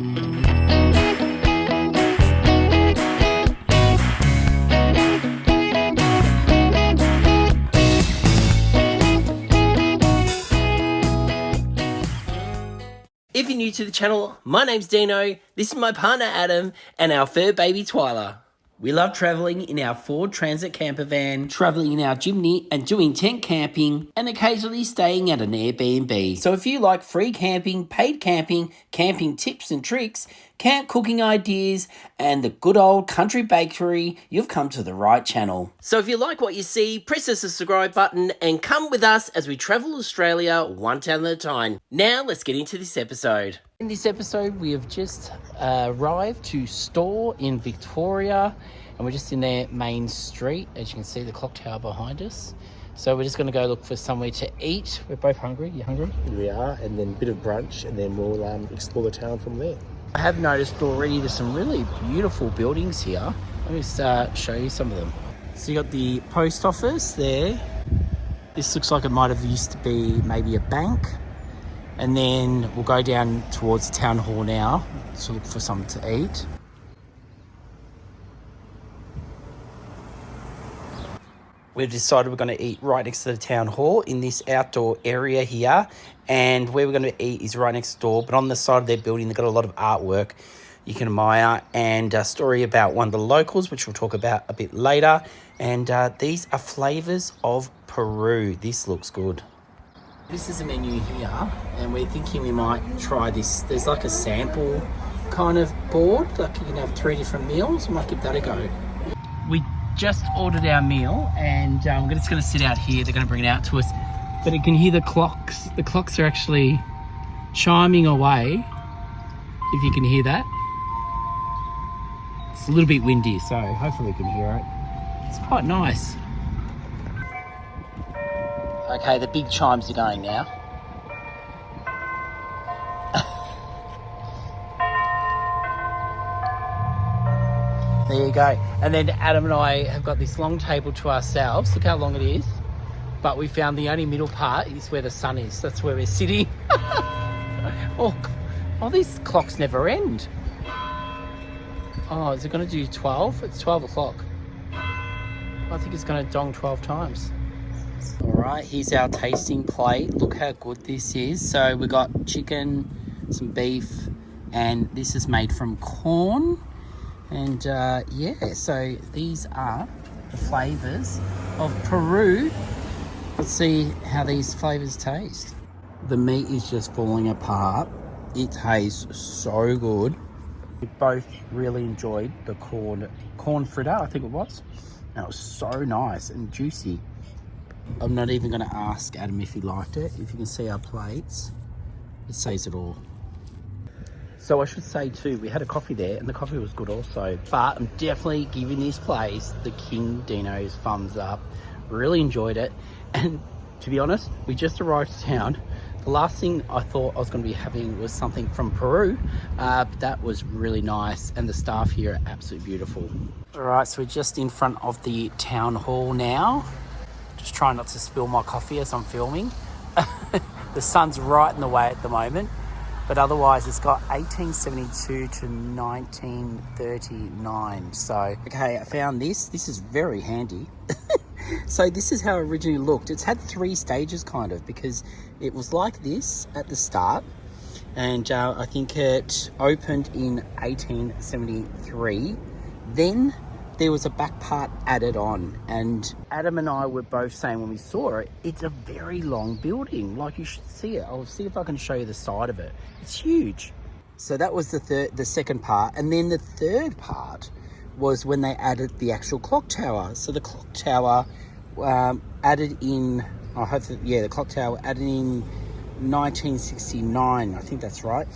If you're new to the channel, my name's Dino, this is my partner Adam, and our fur baby Twyla. We love travelling in our Ford Transit camper van, travelling in our Jimny and doing tent camping, and occasionally staying at an Airbnb. So if you like free camping, paid camping, camping tips and tricks, camp cooking ideas, and the good old country bakery, you've come to the right channel. So if you like what you see, press the subscribe button and come with us as we travel Australia one town at a time. Now let's get into this episode. In this episode, we have just arrived to Stawell in Victoria, and we're just in their main street. As you can see, the clock tower behind us. So we're just going to go look for somewhere to eat. We're both hungry. You hungry? We are, and then a bit of brunch, and then we'll explore the town from there. I have noticed already there's some really beautiful buildings here. Let me just show you some of them. So you got the post office there. This looks like it might have used to be maybe a bank. And then we'll go down towards the town hall now to look for something to eat. We've decided we're going to eat right next to the town hall in this outdoor area here. And where we're going to eat is right next door. But on the side of their building, they've got a lot of artwork you can admire. And a story about one of the locals, which we'll talk about a bit later. And these are flavours of Peru. This looks good. This is a menu here, and we're thinking we might try this. There's like a sample kind of board, like you can have 3 different meals. We might give that a go. We just ordered our meal, and we're just going to sit out here. They're going to bring it out to us, but you can hear the clocks. The clocks are actually chiming away, if you can hear that. It's a little bit windy, so hopefully we can hear it. It's quite nice. Okay, the big chimes are going now. There you go. And then Adam and I have got this long table to ourselves. Look how long it is. But we found the only middle part is where the sun is. That's where we're sitting. Oh, these clocks never end. Oh, is it going to do 12? It's 12 o'clock. I think it's going to dong 12 times. All right, here's our tasting plate. Look how good this is. So we got chicken, some beef, and this is made from corn. And yeah, so these are the flavours of Peru. Let's see how these flavours taste. The meat is just falling apart. It tastes so good. We both really enjoyed the corn fritter, I think it was. That was so nice and juicy. I'm not even going to ask Adam if he liked it. If you can see our plates, it says it all. So I should say too, we had a coffee there, and the coffee was good also. But I'm definitely giving this place the King Dino's thumbs up. Really enjoyed it. And to be honest, we just arrived to town. The last thing I thought I was going to be having was something from Peru. But that was really nice, and the staff here are absolutely beautiful. All right, so we're just in front of the town hall now. Just trying not to spill my coffee as I'm filming. The sun's right in the way at the moment, but otherwise it's got 1872 to 1939. So, okay, I found this. This is very handy. So this is how it originally looked. It's had 3 stages kind of, because it was like this at the start. And I think it opened in 1873. Then there was a back part added on, and Adam and I were both saying when we saw it, it's a very long building. Like, you should see it. I'll see if I can show you the side of it. It's huge. So that was the second part, and then the third part was when they added the actual clock tower. So the clock tower added in, the clock tower added in 1969, I think that's right.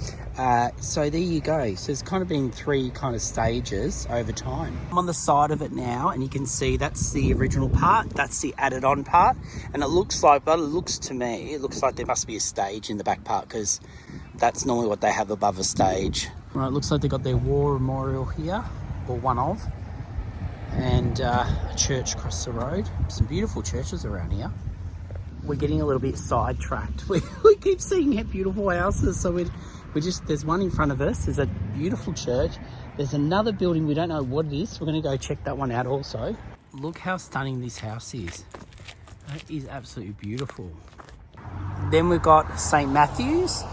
So there you go. So it's kind of been 3 kind of stages over time. I'm on the side of it now, and you can see that's the original part, that's the added on part, and it looks like, but it looks to me, it looks like there must be a stage in the back part, because that's normally what they have above a stage. Right, it looks like they've got their war memorial here, or one of, and a church across the road. Some beautiful churches around here. We're getting a little bit sidetracked. We keep seeing beautiful houses, so we're There's one in front of us. There's a beautiful church. There's another building. We don't know what it is. We're going to go check that one out also. Look how stunning this house is. That is absolutely beautiful. Then we've got St. Matthew's.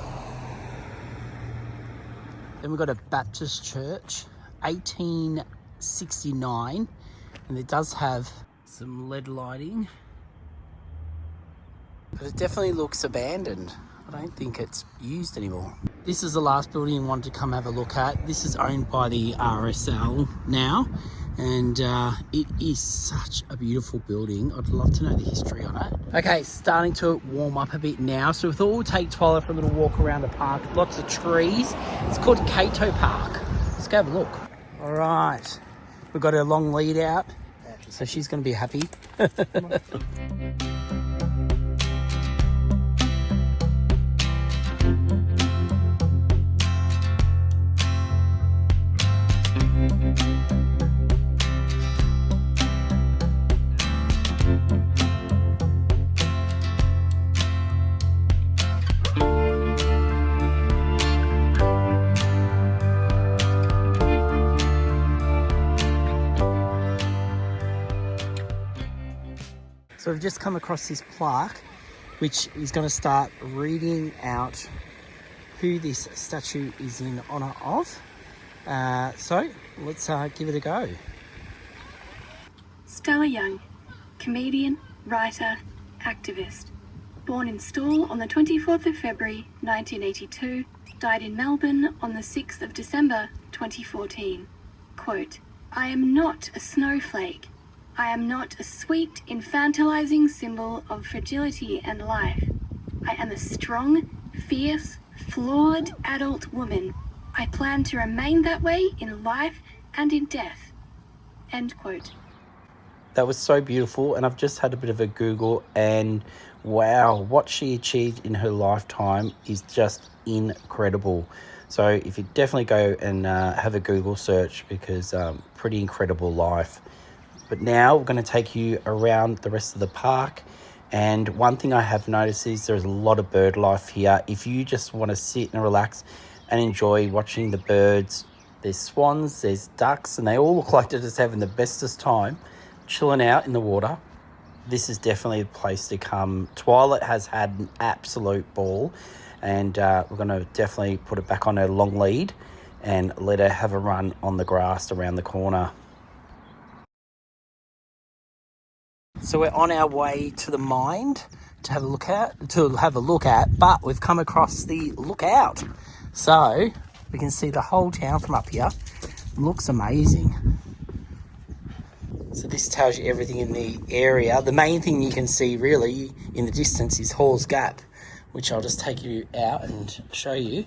Then we've got a Baptist church, 1869. And it does have some LED lighting. But it definitely looks abandoned. I don't think it's used anymore. This is the last building I wanted to come have a look at. This is owned by the RSL now. And it is such a beautiful building. I'd love to know the history on it. Okay, starting to warm up a bit now. So we thought we'll take Twyla for a little walk around the park. Lots of trees. It's called Kato Park. Let's go have a look. All right. We've got her long lead out. So she's going to be happy. So we've just come across this plaque, which is going to start reading out who this statue is in honour of. So let's give it a go. Stella Young, comedian, writer, activist. Born in Stawell on the 24th of February 1982, died in Melbourne on the 6th of December 2014. Quote, "I am not a snowflake. I am not a sweet, infantilizing symbol of fragility and life. I am a strong, fierce, flawed adult woman. I plan to remain that way in life and in death." End quote. That was so beautiful, and I've just had a bit of a Google, and wow, what she achieved in her lifetime is just incredible. So if you definitely go and have a Google search, because pretty incredible life. But now we're going to take you around the rest of the park. And one thing I have noticed is there's a lot of bird life here. If you just want to sit and relax and enjoy watching the birds, there's swans, there's ducks, and they all look like they're just having the bestest time chilling out in the water. This is definitely a place to come. Twyla has had an absolute ball, and we're going to definitely put it back on her long lead and let her have a run on the grass around the corner. So we're on our way to the mine to have a look at, but we've come across the lookout. So we can see the whole town from up here. It looks amazing. So this tells you everything in the area. The main thing you can see really in the distance is Hall's Gap, which I'll just take you out and show you.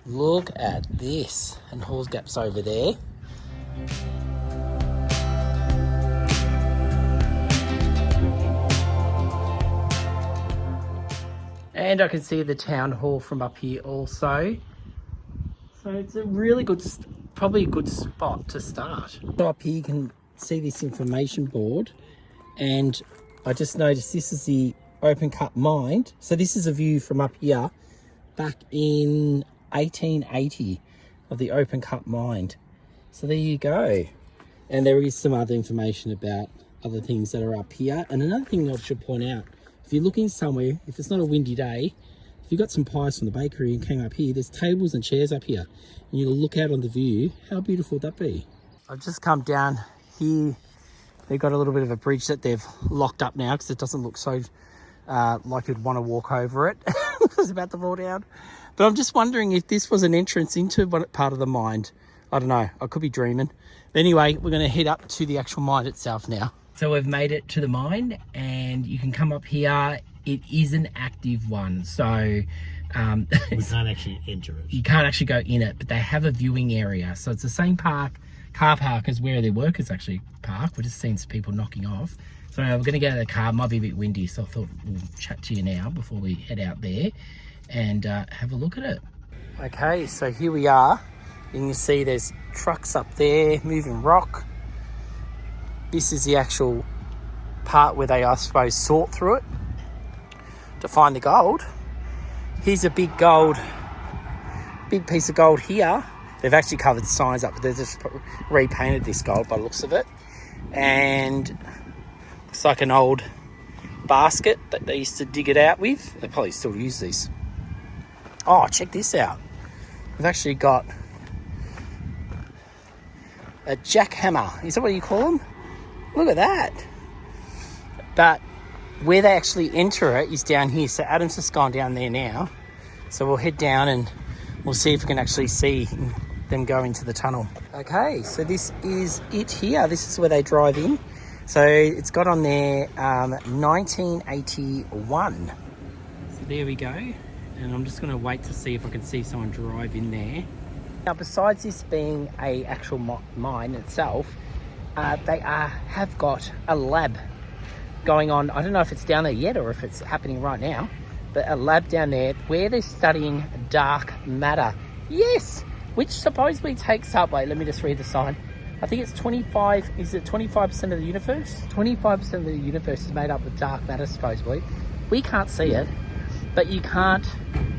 Look at this. And Hall's Gap's over there. And I can see the town hall from up here also. So it's a really good, probably a good spot to start. So up here you can see this information board, and I just noticed this is the open cut mine. So this is a view from up here back in 1880 of the open cut mine. So there you go. And there is some other information about other things that are up here. And another thing I should point out, if you're looking somewhere, if it's not a windy day, if you've got some pies from the bakery and came up here, there's tables and chairs up here, and you'll look out on the view. How beautiful would that be? I've just come down here. They've got a little bit of a bridge that they've locked up now because it doesn't look so like you'd want to walk over it. It's about to fall down. But I'm just wondering if this was an entrance into what part of the mine. I don't know. I could be dreaming. But anyway, we're going to head up to the actual mine itself now. So we've made it to the mine, and you can come up here. It is an active one, so we can't actually enter it. You can't actually go in it, but they have a viewing area. So it's the same car park as where their workers actually park. We're just seeing some people knocking off. So we're going to get out of the car. It might be a bit windy, so I thought we'll chat to you now before we head out there and have a look at it. Okay, so here we are. You can see there's trucks up there moving rock. This is the actual part where they, I suppose, sort through it to find the gold. Here's a big gold big piece of gold here. They've actually covered signs up, but they've just repainted this gold by the looks of it. And looks like an old basket that they used to dig it out with. They probably still use these. Oh, check this out. We've actually got a jackhammer. Is that what you call them? Look at that. But where they actually enter it is down here. So Adam's just gone down there now. So we'll head down and we'll see if we can actually see them go into the tunnel. Okay, so this is it here. This is where they drive in. So it's got on there 1981. So there we go. And I'm just going to wait to see if I can see someone drive in there. Now, besides this being a actual mine itself, they have got a lab going on. I don't know if it's down there yet or if it's happening right now, but a lab down there where they're studying dark matter. Yes, which supposedly takes up, wait, let me just read the sign. I think it's 25, is it 25% of the universe? 25% of the universe is made up of dark matter, supposedly. We can't see it, but you can't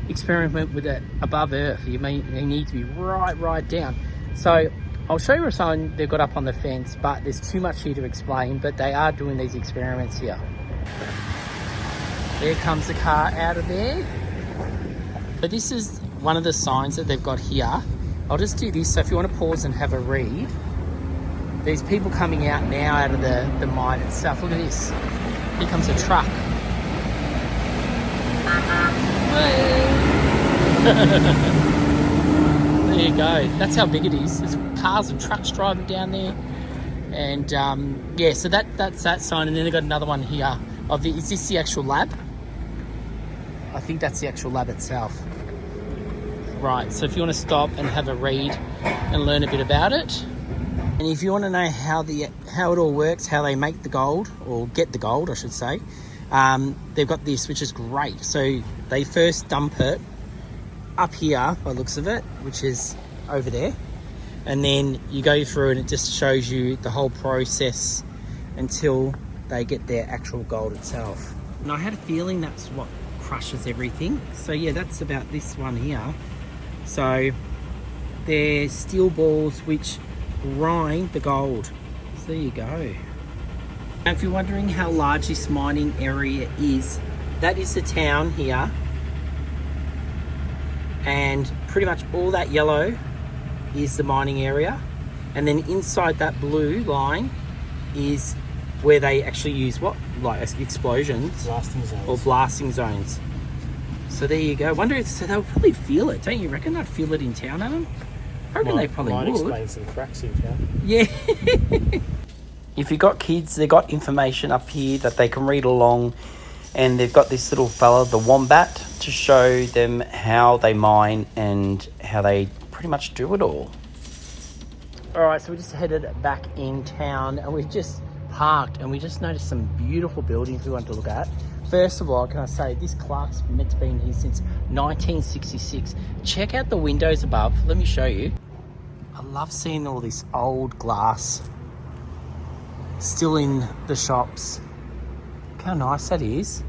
experiment with it above Earth. You need to be right down. So I'll show you something they've got up on the fence, but there's too much here to explain, but they are doing these experiments here. There comes the car out of there. But this is one of the signs that they've got here. I'll just do this, so if you want to pause and have a read. There's people coming out now out of the mine itself. Look at this. Here comes a truck. There you go. That's how big it is. There's cars and trucks driving down there. And yeah, so that's that sign. And then they've got another one here. Is this the actual lab? I think that's the actual lab itself. Right, so if you want to stop and have a read and learn a bit about it. And if you want to know how it all works, how they make the gold, or get the gold, I should say, they've got this, which is great. So they first dump it up here, by the looks of it, which is over there. And then you go through and it just shows you the whole process until they get their actual gold itself. And I had a feeling that's what crushes everything. So yeah, that's about this one here. So they're steel balls which grind the gold. So there you go. Now, if you're wondering how large this mining area is, that is the town here. And pretty much all that yellow is the mining area. And then inside that blue line is where they actually use what? Like explosions? Blasting zones. Or blasting zones. So there you go. Wonder if they'll probably feel it. Don't you reckon they'd feel it in town, Adam? I reckon they probably might would. explain some cracks in town. Yeah. If you've got kids, they've got information up here that they can read along. And they've got this little fella, the wombat, to show them how they mine and how they pretty much do it all. Alright, so we just headed back in town and we've just parked and we just noticed some beautiful buildings we wanted to look at. First of all, can I say, this Clark's meant to be in here since 1966. Check out the windows above. Let me show you. I love seeing all this old glass still in the shops. Look how nice that is.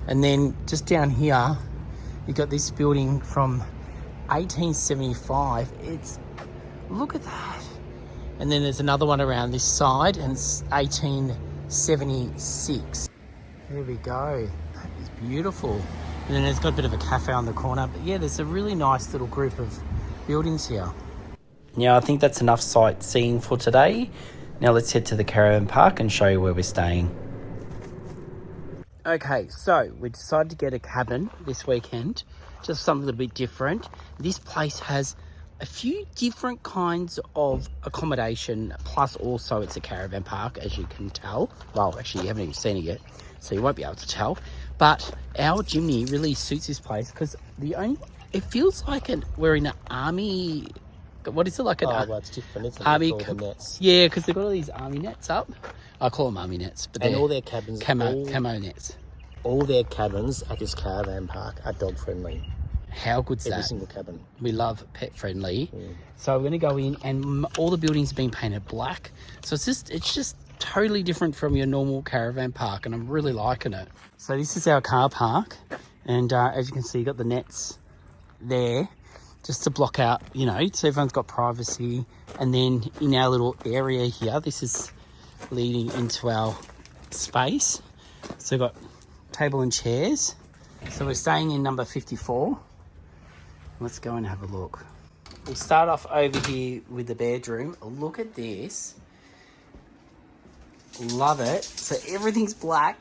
And then just down here, you've got this building from 1875. Look at that. And then there's another one around this side and it's 1876. There we go. That is beautiful. And then it's got a bit of a cafe on the corner. But yeah, there's a really nice little group of buildings here. Now, I think that's enough sightseeing for today. Now let's head to the Caravan Park and show you where we're staying. Okay, so we decided to get a cabin this weekend. Just something a little bit different. This place has a few different kinds of accommodation. Plus also it's a caravan park, as you can tell. Well, actually you haven't even seen it yet, so you won't be able to tell. But our chimney really suits this place because it feels like we're in an army. What is it, like an well, it's different, isn't it? army? All the nets. Yeah, because they've got all these army nets up. I call them army nets, but And all their cabins, camo nets. all their cabins at this caravan park are dog friendly. How good's Every that? single cabin. We love pet friendly. Mm. So we're going to go in and all the buildings have been painted black. So it's just totally different from your normal caravan park and I'm really liking it. So this is our car park and as you can see, you got the nets there just to block out, you know, so everyone's got privacy. And then in our little area here, this is leading into our space. So we've got table and chairs. So we're staying in number 54. Let's go and have a look. We'll start off over here with the bedroom. Look at this. Love it. So everything's black.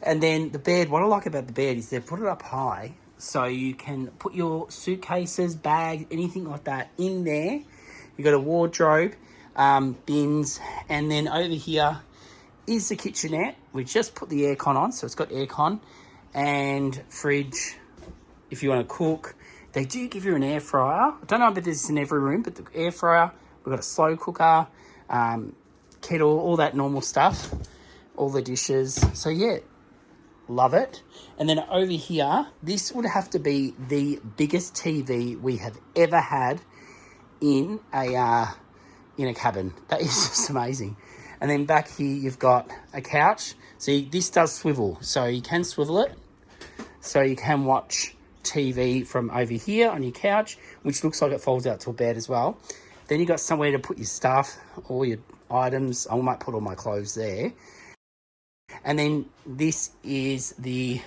And then the bed, what I like about the bed is they put it up high so you can put your suitcases, bags, anything like that in there. You've got a wardrobe, bins, and then over here is the kitchenette. We just put the aircon on, so it's got aircon and fridge if you want to cook. They do give you an air fryer. I don't know if this is in every room, but the air fryer, we've got a slow cooker, kettle, all that normal stuff, all the dishes. So yeah, love it. And then over here, this would have to be the biggest TV we have ever had in a cabin. That is just amazing. And then back here, you've got a couch. See, this does swivel, so you can swivel it. So you can watch TV from over here on your couch, which looks like it folds out to a bed as well. Then you've got somewhere to put your stuff, all your items. I might put all my clothes there. And then this is the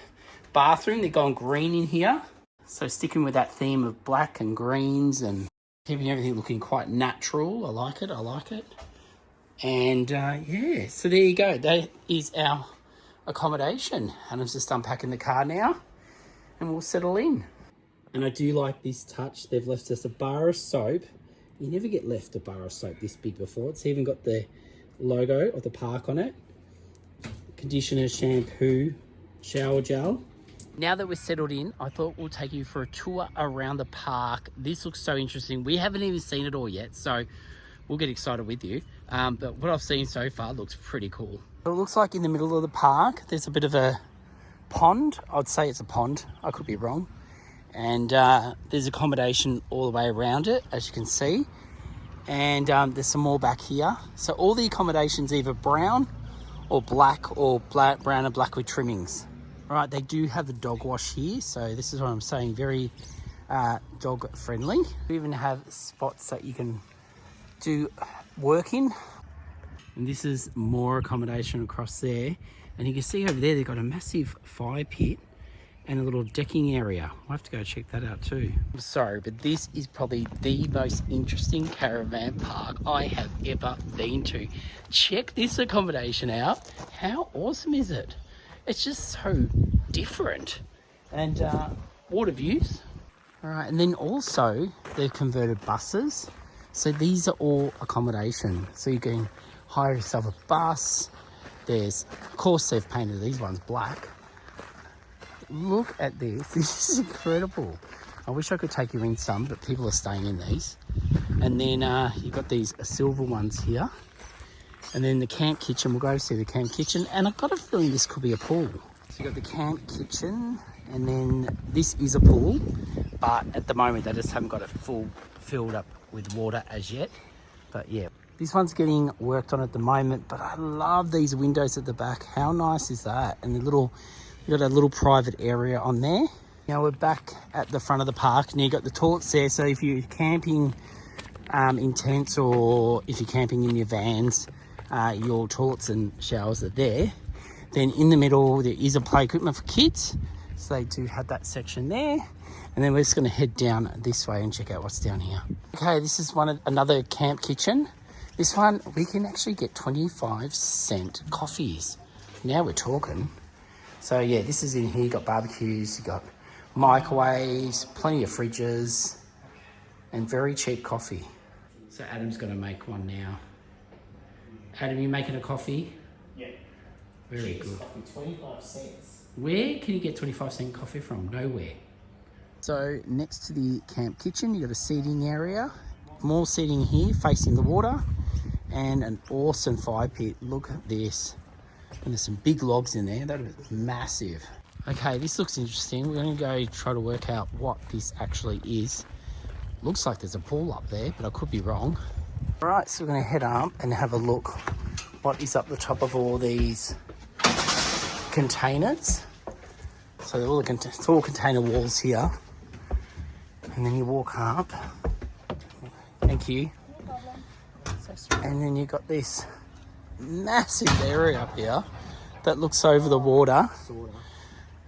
bathroom. They're going green in here. So sticking with that theme of black and greens and keeping everything looking quite natural. I like it. I like it. And yeah, so there you go. That is our accommodation. Adam's just unpacking the car now and we'll settle in. And I do like this touch. They've left us a bar of soap. You never get left a bar of soap this big before. It's even got the logo of the park on it. Conditioner, shampoo, shower gel. Now that we're settled in, I thought we'll take you for a tour around the park. This looks so interesting. We haven't even seen it all yet, so we'll get excited with you. But what I've seen so far looks pretty cool. It looks like in the middle of the park, there's a bit of a pond. I'd say it's a pond. I could be wrong. And there's accommodation all the way around it, as you can see. And there's some more back here. So all the accommodation's either brown or black, or brown and black with trimmings. All right, they do have the dog wash here. So this is what I'm saying, very dog friendly. We even have spots that you can do work in. And this is more accommodation across there. And you can see over there, they've got a massive fire pit and a little decking area. I'll have to go check that out too. I'm sorry, but this is probably the most interesting caravan park I have ever been to. Check this accommodation out. How awesome is it? It's just so different. And water views. All right, and then also they've converted buses. So these are all accommodation. So you can hire yourself a bus. There's, of course, they've painted these ones black. Look at this. This is incredible. I wish I could take you in some, but people are staying in these. And then you've got these silver ones here. And then the camp kitchen. We'll go see the camp kitchen. And I've got a feeling this could be a pool. So you've got the camp kitchen. And then this is a pool. But at the moment, they just haven't got it full filled up with water as yet. But yeah, this one's getting worked on at the moment. But I love these windows at the back. How nice is that? And the little... You've got a little private area on there. Now we're back at the front of the park. Now you've got the toilets there. So if you're camping in tents or if you're camping in your vans, your toilets and showers are there. Then in the middle, there is a play equipment for kids. So they do have that section there. And then we're just going to head down this way and check out what's down here. Okay, this is another camp kitchen. This one, we can actually get 25-cent coffees. Now we're talking. So yeah, this is in here. You've got barbecues, you've got microwaves, plenty of fridges, and very cheap coffee. So Adam's going to make one now. Adam, you making a coffee? Yeah. Very good. Coffee, 25 cents. Where can you get 25-cent coffee from? Nowhere. So next to the camp kitchen, you've got a seating area. More seating here facing the water, and an awesome fire pit. Look at this. And there's some big logs in there. That is massive. Okay, this looks interesting. We're going to go try to work out what this actually is. Looks like there's a pool up there, but I could be wrong. All right, so we're going to head up and have a look what is up the top of all these containers. So all it's all container walls here. And then you walk up. Thank you. And then you got this massive area up here that looks over the water.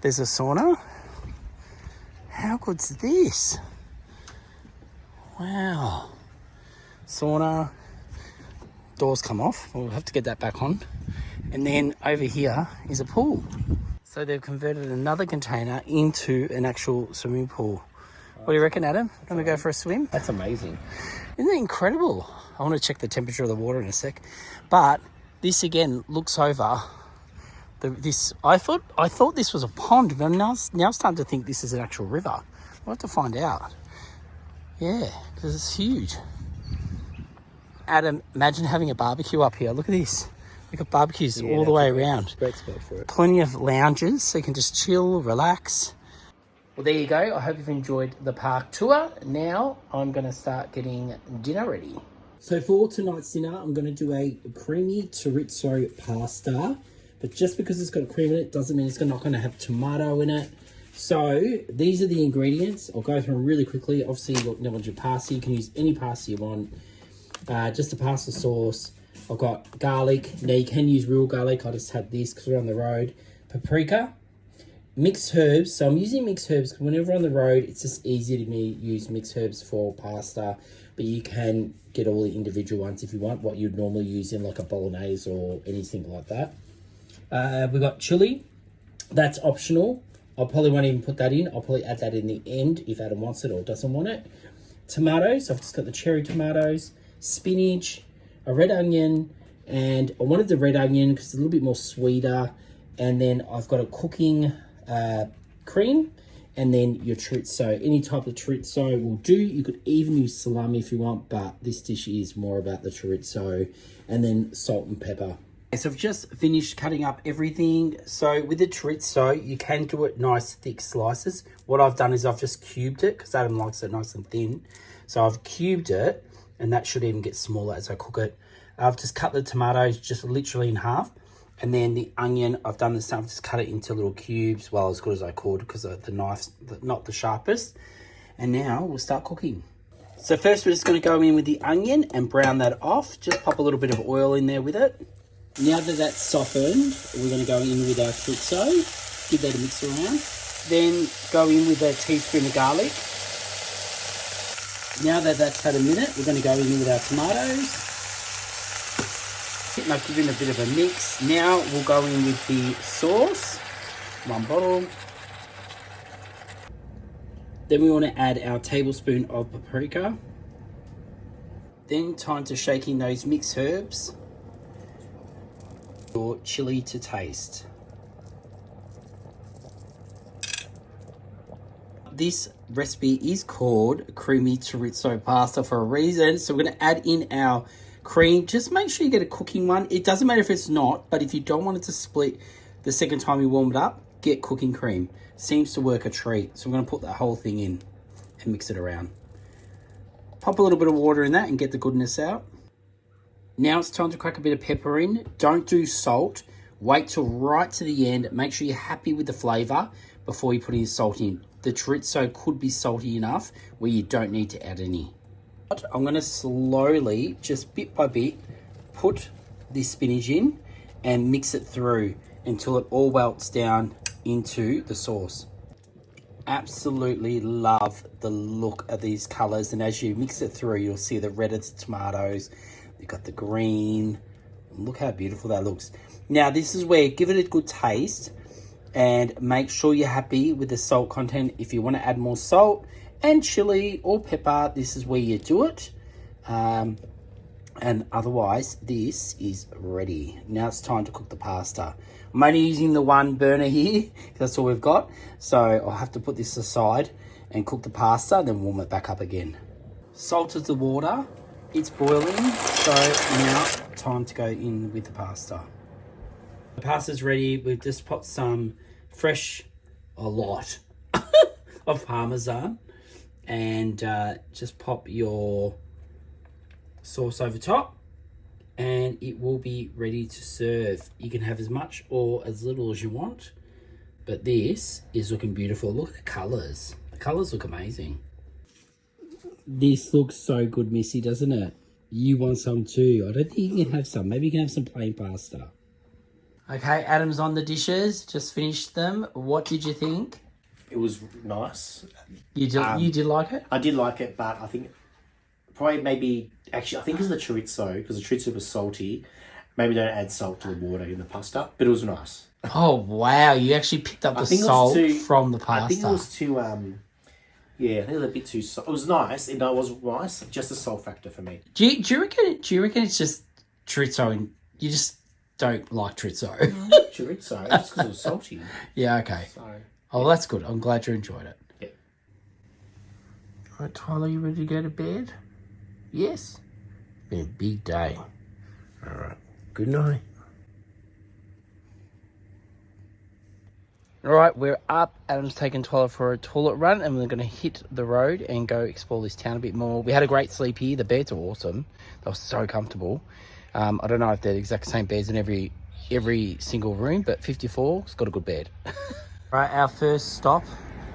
There's a sauna. How good's this? Wow. Sauna. Doors come off. We'll have to get that back on. And then over here is a pool. So they've converted another container into an actual swimming pool. What do you reckon, Adam? Want to go for a swim? That's amazing. Isn't that incredible? I want to check the temperature of the water in a sec. But this again looks over this. I thought this was a pond, but now I'm starting to think this is an actual river. We'll have to find out. Yeah, because it's huge. Adam, imagine having a barbecue up here. Look at this. We've got barbecues all the way around. Great spot for it. Plenty of lounges so you can just chill, relax. Well, there you go. I hope you've enjoyed the park tour. Now I'm going to start getting dinner ready. So for tonight's dinner, I'm going to do a creamy chorizo pasta. But just because it's got cream in it doesn't mean it's not going to have tomato in it. So these are the ingredients. I'll go through them really quickly. Obviously, you want your pasta. You can use any pasta you want. Just a pasta sauce. I've got garlic. Now you can use real garlic. I just had this because we're on the road. Paprika. Mixed herbs. So I'm using mixed herbs because whenever we're on the road, it's just easy to me use mixed herbs for pasta. But you can get all the individual ones if you want, what you'd normally use in like a bolognese or anything like that. We've got chili. That's optional. I probably won't even put that in. I'll probably add that in the end if Adam wants it or doesn't want it. Tomatoes. I've just got the cherry tomatoes. Spinach. A red onion. And I wanted the red onion because it's a little bit more sweeter. And then I've got a cooking cream, and then your chorizo. Any type of chorizo will do. You could even use salami if you want, but this dish is more about the chorizo. And then salt and pepper. So I've just finished cutting up everything. So with the chorizo, you can do it nice thick slices. What I've done is I've just cubed it because Adam likes it nice and thin. So I've cubed it, and that should even get smaller as I cook it. I've just cut the tomatoes just literally in half. And then the onion, I've done the same. I've just cut it into little cubes, well, as good as I could because the knife's not the sharpest. And now we'll start cooking. So first we're just going to go in with the onion and brown that off. Just pop a little bit of oil in there with it. Now that that's softened, we're going to go in with our chorizo. Give that a mix around. Then go in with a teaspoon of garlic. Now that that's had a minute, we're going to go in with our tomatoes. And I've given a bit of a mix. Now we'll go in with the sauce, 1 bottle. Then we want to add our tablespoon of paprika. Then time to shake in those mixed herbs. Your chili to taste. This recipe is called creamy chorizo pasta for a reason. So we're going to add in our cream. Just make sure you get a cooking one. It doesn't matter if it's not, but if you don't want it to split the second time you warm it up, get cooking cream. Seems to work a treat. So I'm going to put that whole thing in and mix it around. Pop a little bit of water in that and get the goodness out. Now it's time to crack a bit of pepper in. Don't do salt. Wait till right to the end. Make sure you're happy with the flavour before you put any salt in. The chorizo could be salty enough where you don't need to add any. I'm going to slowly, just bit by bit, put this spinach in and mix it through until it all welts down into the sauce. Absolutely love the look of these colours, and as you mix it through, you'll see the red of the tomatoes. You've got the green. Look how beautiful that looks. Now this is where, give it a good taste and make sure you're happy with the salt content. If you want to add more salt and chili or pepper, this is where you do it. And otherwise, this is ready. Now it's time to cook the pasta. I'm only using the 1 burner here, that's all we've got. So I'll have to put this aside and cook the pasta, then warm it back up again. Salted the water, it's boiling. So now time to go in with the pasta. The pasta's ready. We've just put some fresh, a lot of Parmesan. And just pop your sauce over top and it will be ready to serve. You can have as much or as little as you want, but this is looking beautiful. Look at the colours. The colours look amazing. This looks so good, Missy, doesn't it? You want some too. I don't think you can have some. Maybe you can have some plain pasta. Okay, Adam's on the dishes. Just finished them. What did you think? It was nice. You did like it? I did like it, but I think probably maybe actually I think it's the chorizo because the chorizo was salty. Maybe don't add salt to the water in the pasta, but it was nice. Oh wow! You actually picked up the salt from the pasta. I think it was too. Yeah, I think it was a bit too salt. It was nice. It was nice. Just the salt factor for me. Do you reckon it's just chorizo and you just don't like chorizo? Chorizo, just because it was salty. Yeah. Okay. So, oh, that's good. I'm glad you enjoyed it. yeah. All right, Twyla, you ready to go to bed? Yes. Been a big day. All right. Good night. All right, we're up. Adam's taken Twyla for a toilet run, and we're going to hit the road and go explore this town a bit more. We had a great sleep here. The beds are awesome. They were so comfortable. I don't know if they're the exact same beds in every single room, but 54's got a good bed. All right, our first stop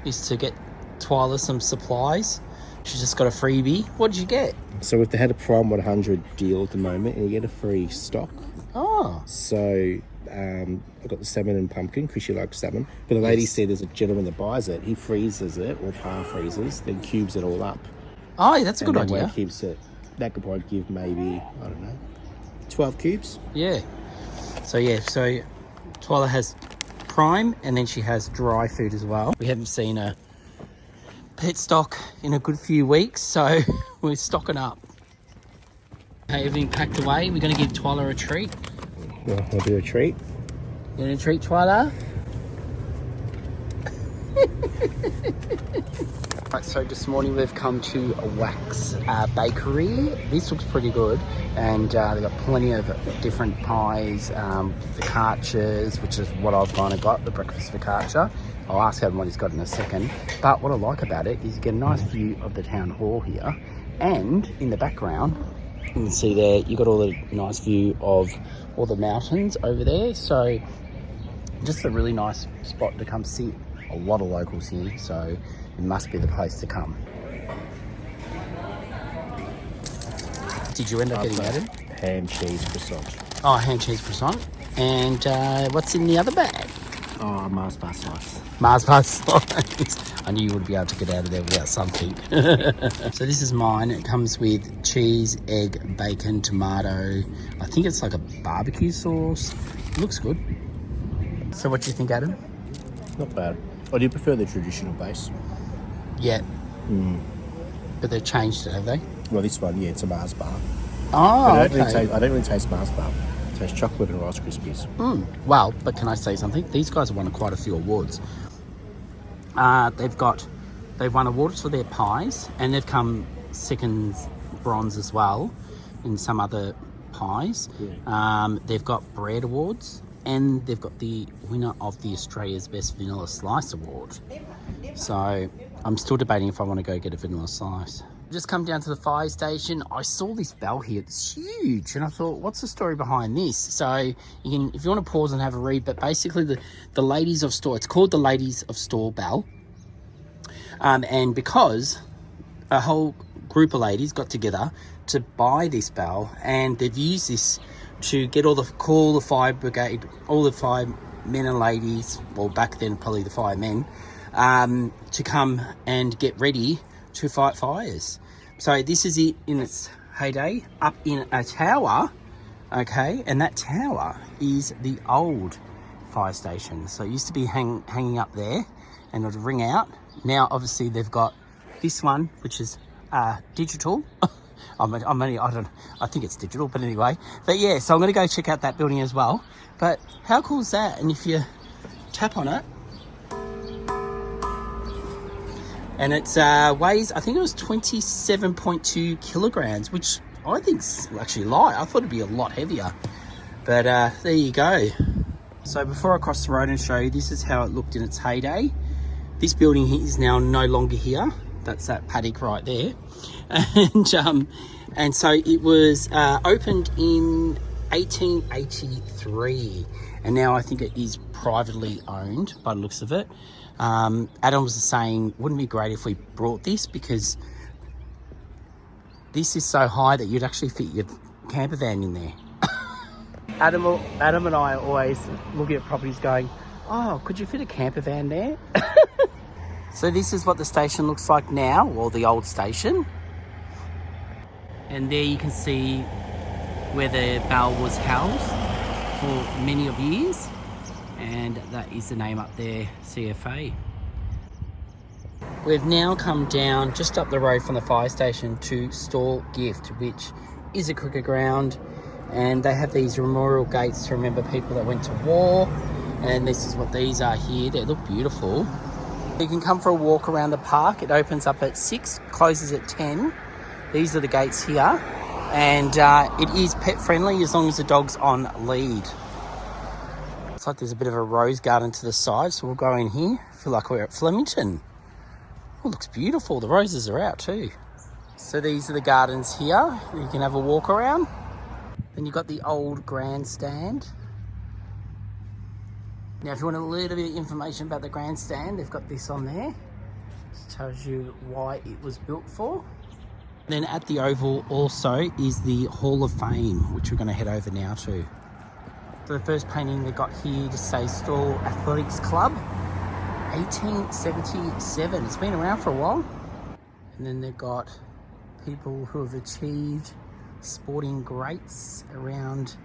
is to get Twyla some supplies. She's just got a freebie. What did you get? So if they had a Prime 100 deal at the moment, and you get a free stock. Oh. So I got the salmon and pumpkin because she likes salmon. But the lady said there's a gentleman that buys it. He freezes it, or par freezes, then cubes it all up. Oh, yeah, that's a good And then idea. when it keeps it, that could probably give maybe, I don't know, 12 cubes. Yeah. So Twyla has prime, and then she has dry food as well. We haven't seen a pet stock in a good few weeks, so we're stocking up. Okay, everything packed away. We're going to give Twyla a treat. Well, I'll do a treat. You going to treat Twyla? Right, so this morning we've come to a Wax Bakery. This looks pretty good, and they've got plenty of different pies, focaccias, which is what I've kind of got, the breakfast focaccia. I'll ask Adam what he's got in a second. But what I like about it is you get a nice view of the town hall here, and in the background, you can see there, you've got all the nice view of all the mountains over there. So just a really nice spot to come sit. A lot of locals here, so it must be the place to come. Did you end up getting Adam? Ham, cheese, croissant. Oh, ham, cheese, croissant. And what's in the other bag? Oh, Mars bar slice. Mars bar slice. I knew you would be able to get out of there without something. So this is mine. It comes with cheese, egg, bacon, tomato. I think it's like a barbecue sauce. It looks good. So what do you think, Adam? Not bad. I do prefer the traditional base. Yeah. But they've changed it, have they? Well, this one, yeah, it's a Mars bar. Oh, I okay. don't really taste Mars bar. I taste chocolate and Rice Krispies. Well, but can I say something? These guys have won quite a few awards. They've won awards for their pies, and they've come second bronze as well in some other pies. Yeah. They've got bread awards, and they've got the winner of the Australia's Best Vanilla Slice Award. So I'm still debating if I want to go get a vanilla slice. Just come down to the fire station. I saw this bell here. It's huge, and I thought, what's the story behind this? So you can, if you want to pause and have a read, but basically the Ladies of Stawell, it's called the Ladies of Stawell Bell, and because a whole group of ladies got together to buy this bell, and they've used this to call the fire brigade, all the firemen and ladies, well back then probably the firemen, to come and get ready to fight fires. So this is it in its heyday, up in a tower, okay, and that tower is the old fire station. So it used to be hanging up there, and it would ring out. Now obviously they've got this one, which is digital. I think it's digital, but anyway. But yeah, so I'm going to go check out that building as well. But how cool is that? And if you tap on it, and it weighs, I think it was 27.2 kilograms, which I think's actually light. I thought it'd be a lot heavier. But there you go. So before I cross the road and show you, this is how it looked in its heyday. This building is now no longer here. That's that paddock right there. And so it was opened in 1883, and now I think it is privately owned by the looks of it. Adam was saying, wouldn't it be great if we brought this, because this is so high that you'd actually fit your camper van in there. Adam and I are always looking at properties going, oh, could you fit a camper van there? So this is what the station looks like now, or the old station. And there you can see where the bell was housed for many of years. And that is the name up there, CFA. We've now come down just up the road from the fire station to Stawell Gift, which is a cricket ground. And they have these memorial gates to remember people that went to war. And this is what these are here. They look beautiful. You can come for a walk around the park. It opens up at 6, closes at 10. These are the gates here. And it is pet friendly as long as the dog's on lead. Looks like there's a bit of a rose garden to the side, so we'll go in here. I feel like we're at Flemington. Oh, looks beautiful. The roses are out too. So these are the gardens here. You can have a walk around. Then you've got the old grandstand. Now, if you want a little bit of information about the grandstand, they've got this on there. It tells you why it was built for. Then at the Oval also is the Hall of Fame, which we're going to head over now to. So the first painting they got here to say Stawell Athletics Club, 1877. It's been around for a while. And then they've got people who have achieved sporting greats around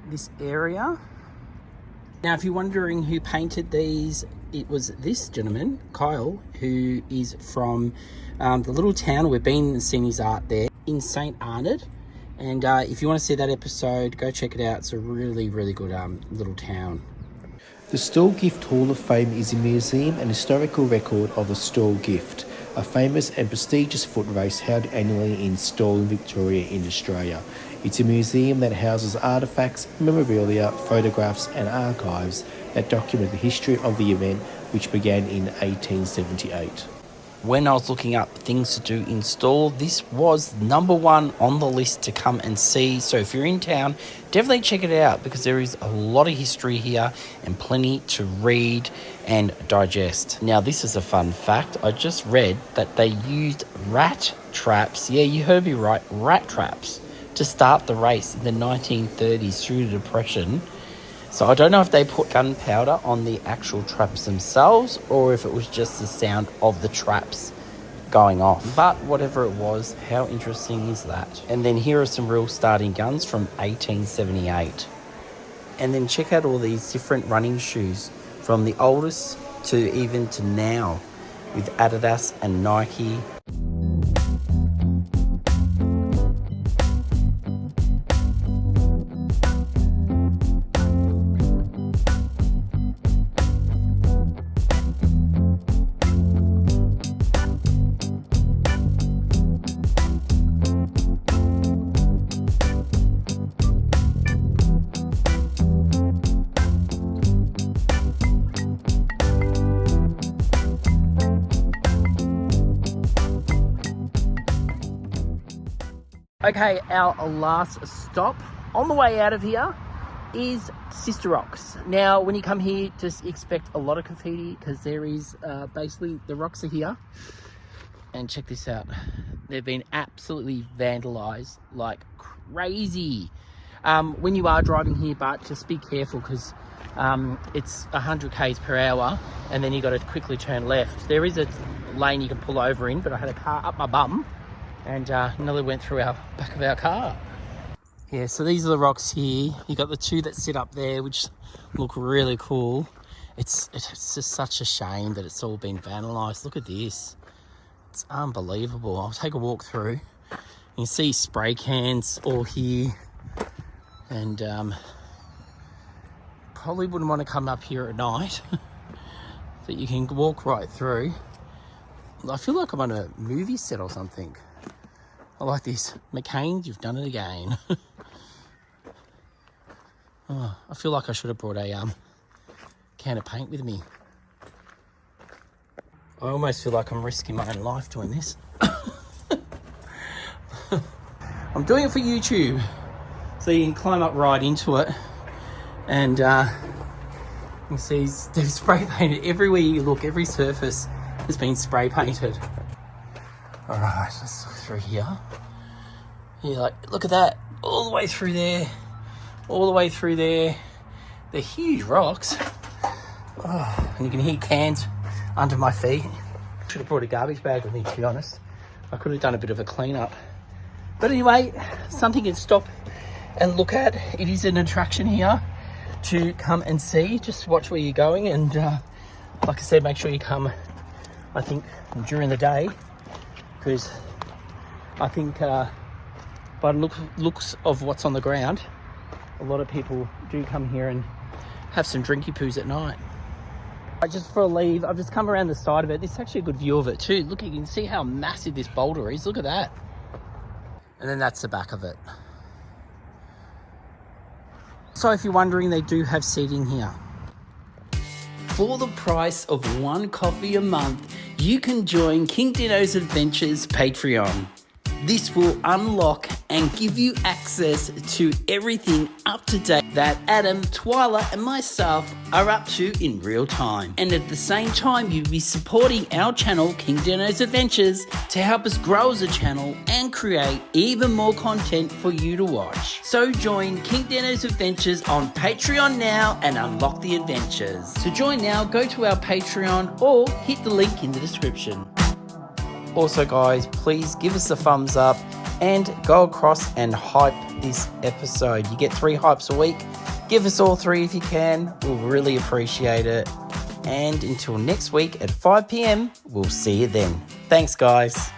this area. Now, if you're wondering who painted these, it was this gentleman, Kyle, who is from the little town. We've been and seen his art there in St. Arnaud. And if you want to see that episode, go check it out. It's a really, really good little town. The Stawell Gift Hall of Fame is a museum and historical record of the Stawell Gift, a famous and prestigious foot race held annually in Stawell, Victoria in Australia. It's a museum that houses artefacts, memorabilia, photographs and archives that document the history of the event, which began in 1878. When I was looking up things to do in Stawell, this was number one on the list to come and see. So if you're in town, definitely check it out because there is a lot of history here and plenty to read and digest. Now, this is a fun fact. I just read that they used rat traps. Yeah, you heard me right, rat traps to start the race in the 1930s through the Depression. So I don't know if they put gunpowder on the actual traps themselves or if it was just the sound of the traps going off. But whatever it was, how interesting is that? And then here are some real starting guns from 1878. And then check out all these different running shoes from the oldest to even to now with Adidas and Nike. Okay, our last stop on the way out of here is Sister Rocks. Now, when you come here, just expect a lot of graffiti because there is basically the rocks are here. And check this out. They've been absolutely vandalized like crazy. When you are driving here, but just be careful because it's 100 k's per hour and then you got to quickly turn left. There is a lane you can pull over in, but I had a car up my bum and nearly went through our back of our car. Yeah, so these are the rocks here. You got the two that sit up there, which look really cool. It's just such a shame that it's all been vandalised. Look at this. It's unbelievable. I'll take a walk through. You can see spray cans all here. And probably wouldn't want to come up here at night. But you can walk right through. I feel like I'm on a movie set or something. I like this. McCain, you've done it again. Oh, I feel like I should have brought a can of paint with me. I almost feel like I'm risking my own life doing this. I'm doing it for YouTube. So you can climb up right into it. And you can see they've spray painted everywhere you look. Every surface has been spray painted. All right, let's look through here. Yeah, like, look at that. All the way through there. All the way through there. They're huge rocks. Oh, and you can hear cans under my feet. Should have brought a garbage bag with me, to be honest. I could have done a bit of a clean-up. But anyway, something to stop and look at. It is an attraction here to come and see. Just watch where you're going. And like I said, make sure you come, I think, during the day. Because I think by the looks of what's on the ground, a lot of people do come here and have some drinky poos at night. Just for a leave, I've just come around the side of it. This is actually a good view of it too. Look, you can see how massive this boulder is. Look at that. And then that's the back of it. So if you're wondering, they do have seating here. For the price of one coffee a month, you can join King Dino's Adventures Patreon. This will unlock and give you access to everything up to date that Adam, Twyla and myself are up to in real time. And at the same time, you'll be supporting our channel, King Dino's Adventures, to help us grow as a channel and create even more content for you to watch. So join King Dino's Adventures on Patreon now and unlock the adventures. To join now, go to our Patreon or hit the link in the description. Also guys, please give us a thumbs up and go across and hype this episode. You get 3 hypes a week. Give us all 3 if you can. We'll really appreciate it. And until next week at 5 PM, we'll see you then. Thanks guys.